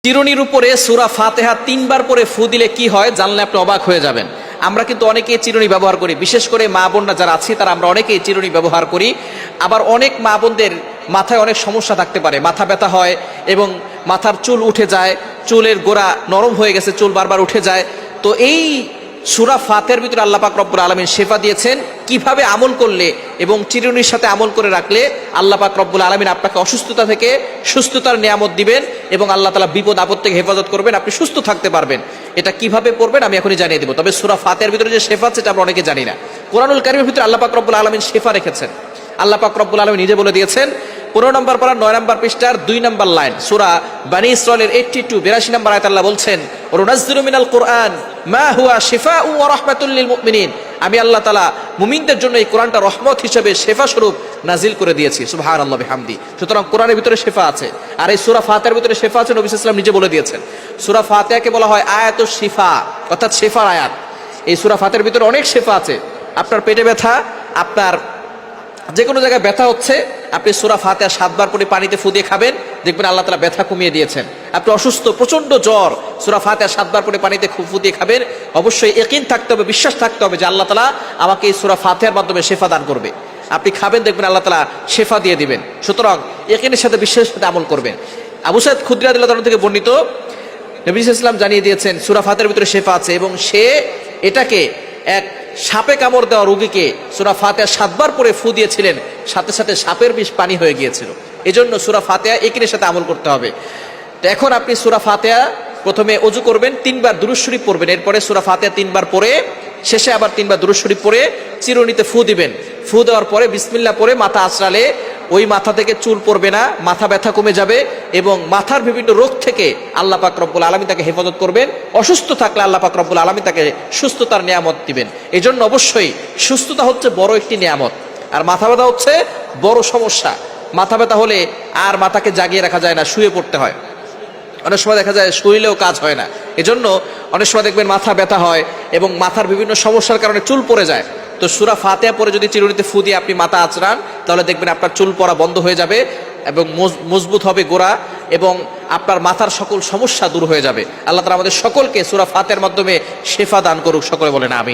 চিরুনির উপরে সূরা ফাতিহা 3 বার পরে ফু দিলে কি হয় জানলে আপনি অবাক হয়ে যাবেন। আমরা কিন্তু অনেকেই চিরুনি ব্যবহার করি, বিশেষ করে মা বোনরা যারা আছে তারা আমরা অনেকেই চিরুনি ব্যবহার করি। আবার অনেক মা বোনদের মাথায় অনেক সমস্যা থাকতে পারে, মাথা ব্যথা হয় এবং মাথার চুল উঠে যায়, চুলের গোড়া নরম হয়ে গেছে, চুল বারবার উঠে যায়। তো এই সূরা ফাতিহার ভিতরে আল্লাহ পাক রব্বুল আলামিন শেফা দিয়েছেন কিভাবে আমল করলে এবং চিরুনির সাথে আমল করে রাখলে আল্লাহ পাক রব্বুল আলামিন আপনাকে অসুস্থতা থেকে সুস্থতার নিয়ামত দিবেন এবং আল্লাহ তাআলা বিপদ আপদ থেকে হেফাজত করবেন, আপনি সুস্থ থাকতে পারবেন। এটা কিভাবে পড়বেন আমি এখনই জানিয়ে দেব। তবে সূরা ফাতিহার ভিতরে যে শেফা আছে এটা আমরা অনেকে জানি না। কোরআনুল কারীমের ভিতরে আল্লাহ পাক রব্বুল আলামিন শেফা রেখেছেন। আল্লাহ পাক রব্বুল আলামিন নিজে বলে দিয়েছেন 15 নম্বর পারা 9 নম্বর পৃষ্ঠার 2 নম্বর লাইন, সূরা বনী ইসরাঈলের 82 নম্বর আয়াত আল্লাহ বলছেন, ওয়ানুনাজ্জিলু মিনাল কুরআন মা হুয়া শিফাউ ওয়া রাহমাতুল লিল মুমিনিন। আমি আল্লাহ তাআলা মুমিনদের জন্য এই কোরআনটা রহমত হিসেবে শেফা স্বরূপ নাজিল করে দিয়েছি। সুবহানাল্লাহি বিহামদি। সুতরাং কোরআনের ভিতরে শেফা আছে, আর এই সূরা ফাতিহার ভিতরে শেফা আছে। নবী সাল্লাল্লাহু আলাইহি ওয়াসাল্লাম নিজে বলে দিয়েছেন। সূরা ফাতিহাকে বলা হয় আয়াতুশ শিফা, অর্থাৎ শেফার আয়াত। এই সূরা ফাতিহার ভিতরে অনেক শেফা আছে। আপনার পেটে ব্যথা, আপনার যে কোনো জায়গায় ব্যথা হচ্ছে, আপনি সূরা ফাতিহা 7 বার করে পানিতে ফু দিয়ে খাবেন, দেখবেন আল্লাহ তাআলা ব্যথা কমিয়ে দিয়েছেন। আপনি অসুস্থ, প্রচন্ড জ্বর, সূরা ফাতিহা 7 বার করে পানিতে ফু দিয়ে খাবেন। অবশ্যই ইয়াকিন থাকতে হবে, বিশ্বাস থাকতে হবে যে আল্লাহ তাআলা আমাকে এই সূরা ফাতিহার মাধ্যমে শেফা দান করবে। আপনি খাবেন, দেখবেন আল্লাহ তাআলা শেফা দিয়ে দিবেন। সুতরাং ইয়াকিনের সাথে বিশ্বাসের সাথে আমল করবেন। আবু সাঈদ খুদরি রাদিয়াল্লাহু তাআলা থেকে বর্ণিত, নবী সাল্লাল্লাহু আলাইহি ওয়াসাল্লাম জানিয়ে দিয়েছেন সূরা ফাতিহার ভিতরে শেফা আছে এবং সে এটাকে এক সাপে কামড় দেওয়া রোগীকে সূরা ফাতিহা 7 বার পরে ফু দিয়েছিলেন, সাথে সাথে সাপের বিষ পানি হয়ে গিয়েছিল। এজন্য সূরা ফাতিহা ইয়াকিনের সাথে আমল করতে হবে। তো এখন আপনি সূরা ফাতিহা প্রথমে ওযু করবেন, 3 বার দুরূদ শরীফ পড়বেন, এরপরে সূরা ফাতিহা 3 বার পড়ে শেষে আবার 3 বার দুরূদ শরীফ পড়ে চিরুনিতে ফু দিবেন। ফু দেওয়ার পরে বিসমিল্লাহ পড়ে মাথা আঁচড়ালে ওই মাথা থেকে চুল পড়বে না, মাথা ব্যথা কমে যাবে এবং মাথার বিভিন্ন রোগ থেকে আল্লাহ পাক রব্বুল আলামিন তাকে হেফাজত করবেন। অসুস্থ থাকলে আল্লাহ পাক রব্বুল আলামিন তাকে সুস্থতার নিয়ামত দিবেন। এজন্য অবশ্যই সুস্থতা হচ্ছে বড় একটি নিয়ামত, আর মাথা ব্যথা হচ্ছে বড় সমস্যা। মাথা ব্যথা হলে আর মাথাকে জাগিয়ে রাখা যায় না, শুয়ে পড়তে হয়। অনেক সময় দেখা যায় শুইলেও কাজ হয় না। এজন্য অনেক সময় দেখবেন মাথা ব্যথা হয় এবং মাথার বিভিন্ন সমস্যার কারণে চুল পড়ে যায়। তো সূরা ফাতিহা পরে যদি চিরুনিতে ফু দিয়ে আপনি মাথা আঁচড়ান, তাহলে দেখবেন আপনার চুল পড়া বন্ধ হয়ে যাবে এবং মজবুত হবে গোড়া এবং আপনার মাথার সকল সমস্যা দূর হয়ে যাবে। আল্লাহ তাআলা আমাদের সকলকে সূরা ফাতিহার মাধ্যমে শেফা দান করুক। সকলে বলেন আমিন।